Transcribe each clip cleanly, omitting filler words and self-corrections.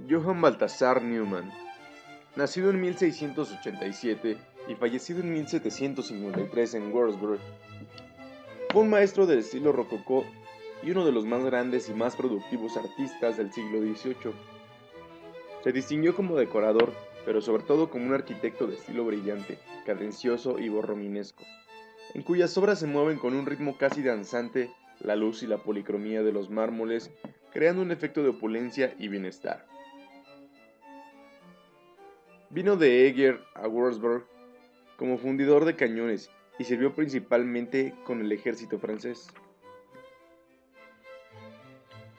Johann Balthasar Neumann, nacido en 1687 y fallecido en 1753 en Würzburg, fue un maestro del estilo rococó y uno de los más grandes y más productivos artistas del siglo XVIII. Se distinguió como decorador, pero sobre todo como un arquitecto de estilo brillante, cadencioso y borrominesco, en cuyas obras se mueven con un ritmo casi danzante la luz y la policromía de los mármoles, creando un efecto de opulencia y bienestar. Vino de Eger a Würzburg como fundidor de cañones y sirvió principalmente con el ejército francés.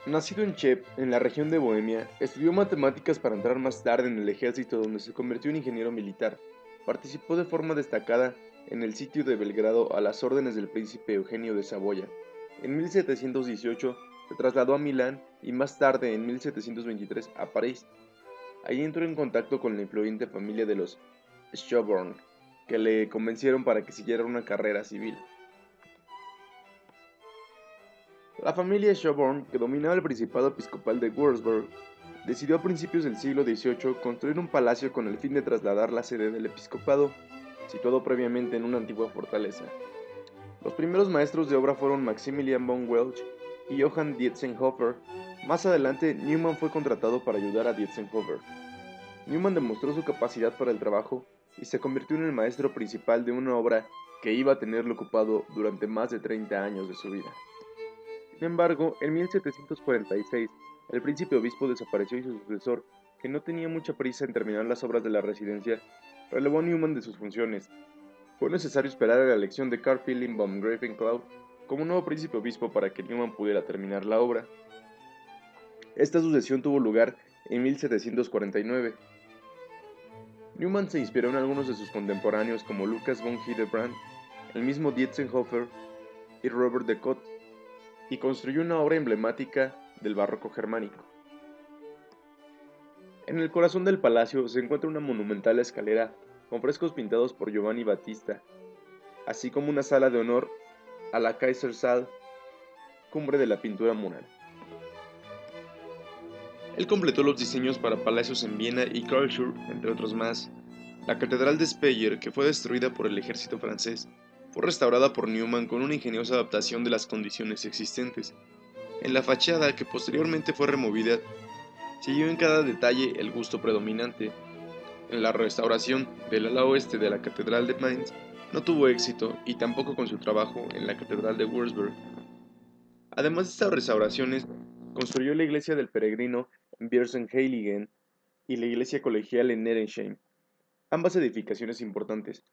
Nacido en Cheb, en la región de Bohemia, estudió matemáticas para entrar más tarde en el ejército, donde se convirtió en ingeniero militar. Participó de forma destacada en el sitio de Belgrado a las órdenes del príncipe Eugenio de Saboya. En 1718 se trasladó a Milán y más tarde, en 1723, a París. Allí entró en contacto con la influyente familia de los Schaumburg, que le convencieron para que siguiera una carrera civil. La familia Schaumburg, que dominaba el Principado Episcopal de Würzburg, decidió a principios del siglo XVIII construir un palacio con el fin de trasladar la sede del episcopado, situado previamente en una antigua fortaleza. Los primeros maestros de obra fueron Maximilian von Welch y Johann Dientzenhofer. Más adelante, Neumann fue contratado para ayudar a Dientzenhofer. Neumann demostró su capacidad para el trabajo y se convirtió en el maestro principal de una obra que iba a tenerlo ocupado durante más de 30 años de su vida. Sin embargo, en 1746, el príncipe obispo desapareció y su sucesor, que no tenía mucha prisa en terminar las obras de la residencia, relevó a Neumann de sus funciones. Fue necesario esperar a la elección de Karl Philipp von Greifenklau como nuevo príncipe obispo para que Neumann pudiera terminar la obra. Esta sucesión tuvo lugar en 1749. Neumann se inspiró en algunos de sus contemporáneos como Lucas von Hildebrand, el mismo Dientzenhofer y Robert de Cotte, y construyó una obra emblemática del barroco germánico. En el corazón del palacio se encuentra una monumental escalera con frescos pintados por Giovanni Battista, así como una sala de honor a la Kaisersaal, cumbre de la pintura mural. Él completó los diseños para palacios en Viena y Karlsruhe, entre otros más. La catedral de Speyer, que fue destruida por el ejército francés, fue restaurada por Neumann con una ingeniosa adaptación de las condiciones existentes. En la fachada, que posteriormente fue removida, siguió en cada detalle el gusto predominante. En la restauración del ala oeste de la catedral de Mainz no tuvo éxito, y tampoco con su trabajo en la catedral de Würzburg. Además de estas restauraciones, construyó la iglesia del peregrino en Biersenheiligen y la iglesia colegial en Neresheim, ambas edificaciones importantes,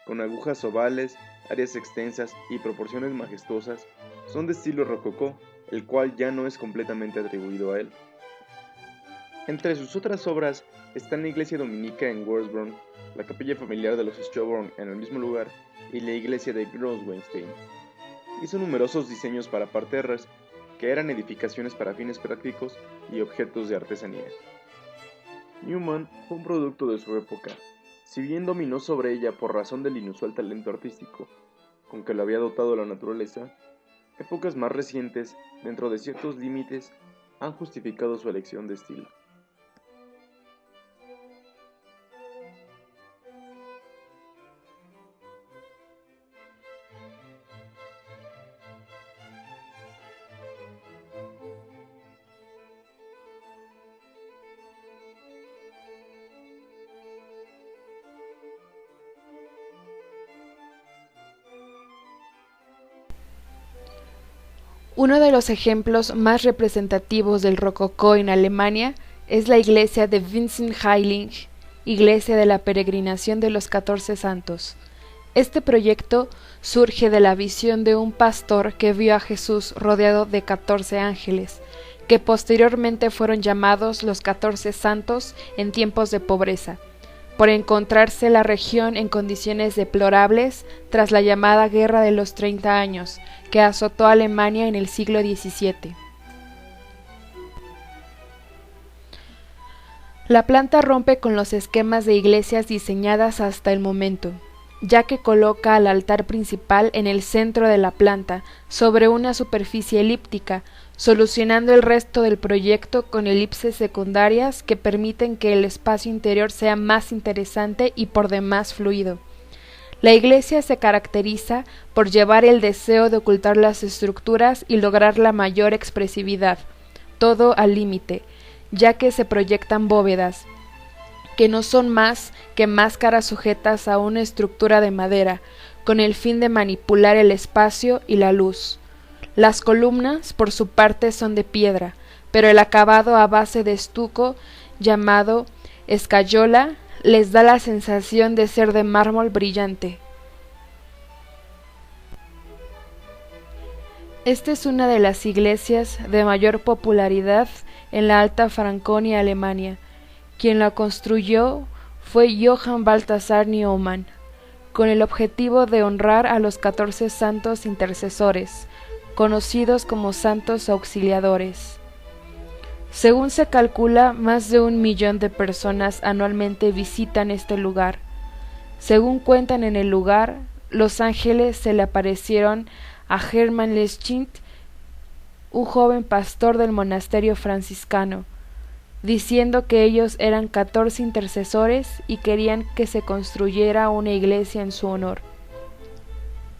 con agujas ovales, áreas extensas y proporciones majestuosas, son de estilo rococó, el cual ya no es completamente atribuido a él. Entre sus otras obras están la iglesia dominica en Würzburg, la capilla familiar de los Schaumburg en el mismo lugar y la iglesia de Grossweinstein. Hizo numerosos diseños para parterres, que eran edificaciones para fines prácticos y objetos de artesanía. Neumann fue un producto de su época, si bien dominó sobre ella por razón del inusual talento artístico con que lo había dotado la naturaleza. Épocas más recientes, dentro de ciertos límites, han justificado su elección de estilo. Uno de los ejemplos más representativos del rococó en Alemania es la iglesia de Vincent-Heilig, iglesia de la peregrinación de los 14 santos. Este proyecto surge de la visión de un pastor que vio a Jesús rodeado de 14 ángeles, que posteriormente fueron llamados los 14 santos en tiempos de pobreza, por encontrarse la región en condiciones deplorables tras la llamada Guerra de los 30 años, que azotó a Alemania en el siglo XVII. La planta rompe con los esquemas de iglesias diseñadas hasta el momento, ya que coloca al altar principal en el centro de la planta, sobre una superficie elíptica, solucionando el resto del proyecto con elipses secundarias que permiten que el espacio interior sea más interesante y por demás fluido. La iglesia se caracteriza por llevar el deseo de ocultar las estructuras y lograr la mayor expresividad, todo al límite, ya que se proyectan bóvedas, que no son más que máscaras sujetas a una estructura de madera, con el fin de manipular el espacio y la luz. Las columnas, por su parte, son de piedra, pero el acabado a base de estuco, llamado escayola, les da la sensación de ser de mármol brillante. Esta es una de las iglesias de mayor popularidad en la Alta Franconia, Alemania. Quien la construyó fue Johann Balthasar Neumann, con el objetivo de honrar a los 14 santos intercesores, conocidos como santos auxiliadores. Según se calcula, más de 1 millón de personas anualmente visitan este lugar. Según cuentan en el lugar, los ángeles se le aparecieron a Hermann Leschint, un joven pastor del monasterio franciscano, diciendo que ellos eran 14 intercesores y querían que se construyera una iglesia en su honor,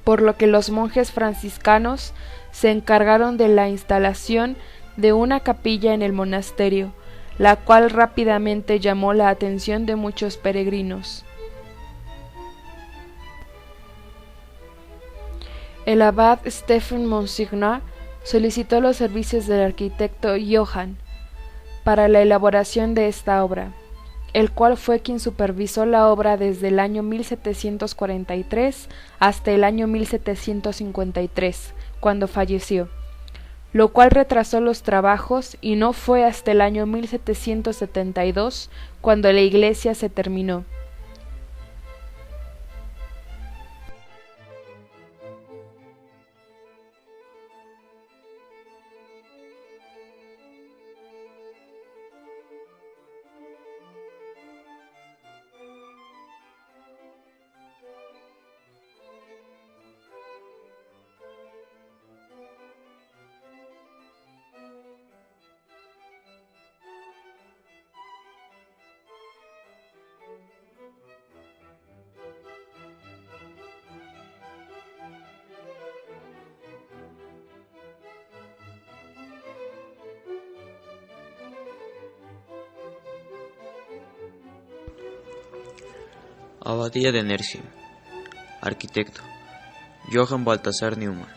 por lo que los monjes franciscanos se encargaron de la instalación de una capilla en el monasterio, la cual rápidamente llamó la atención de muchos peregrinos. El abad Stephen Monsignor solicitó los servicios del arquitecto Johann para la elaboración de esta obra, el cual fue quien supervisó la obra desde el año 1743 hasta el año 1753, cuando falleció, lo cual retrasó los trabajos y no fue hasta el año 1772 cuando la iglesia se terminó. Abadía de Nersheim. Arquitecto: Johann Balthasar Neumann.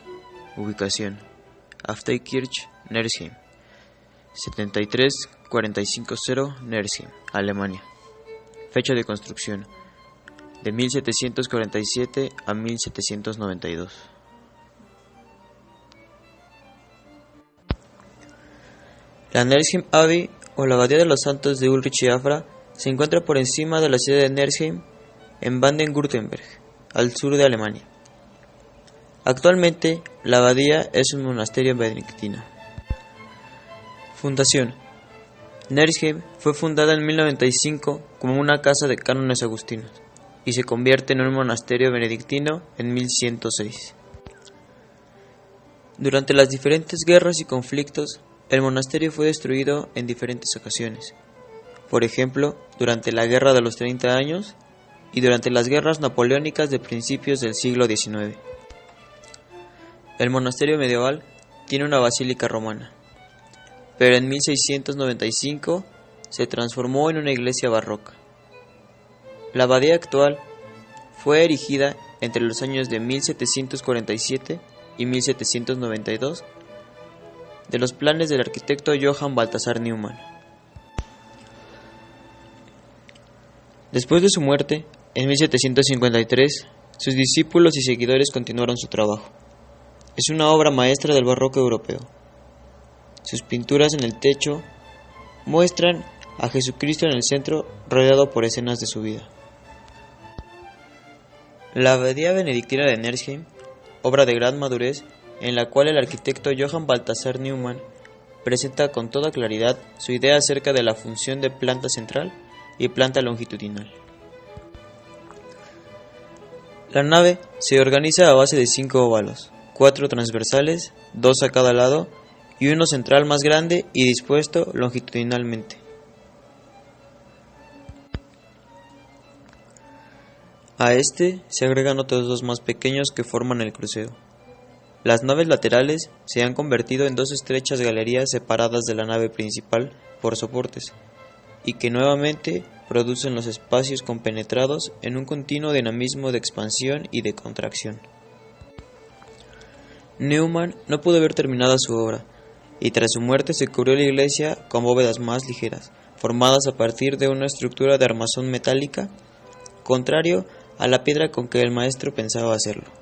Ubicación: Afteikirch, Nersheim, 73450 Nersheim, Alemania. Fecha de construcción: de 1747 a 1792. La Nersheim Abbey, o la Abadía de los Santos de Ulrich y Afra, se encuentra por encima de la ciudad de Nersheim, en Baden-Württemberg, al sur de Alemania. Actualmente, la abadía es un monasterio benedictino. Fundación: Nersheim fue fundada en 1095 como una casa de cánones agustinos y se convierte en un monasterio benedictino en 1106. Durante las diferentes guerras y conflictos, el monasterio fue destruido en diferentes ocasiones. Por ejemplo, durante la Guerra de los 30 años y durante las guerras napoleónicas de principios del siglo XIX. El monasterio medieval tiene una basílica romana, pero en 1695 se transformó en una iglesia barroca. La abadía actual fue erigida entre los años de 1747 y 1792 de los planes del arquitecto Johann Balthasar Neumann. Después de su muerte, en 1753, sus discípulos y seguidores continuaron su trabajo. Es una obra maestra del barroco europeo. Sus pinturas en el techo muestran a Jesucristo en el centro, rodeado por escenas de su vida. La abadía benedictina de Nersheim, obra de gran madurez, en la cual el arquitecto Johann Balthasar Neumann presenta con toda claridad su idea acerca de la función de planta central y planta longitudinal. La nave se organiza a base de 5 óvalos, 4 transversales, 2 a cada lado y uno central más grande y dispuesto longitudinalmente. A este se agregan otros 2 más pequeños que forman el crucero. Las naves laterales se han convertido en 2 estrechas galerías separadas de la nave principal por soportes, y que nuevamente producen los espacios compenetrados en un continuo dinamismo de expansión y de contracción. Neumann no pudo ver terminada su obra, y tras su muerte se cubrió la iglesia con bóvedas más ligeras, formadas a partir de una estructura de armazón metálica, contrario a la piedra con que el maestro pensaba hacerlo.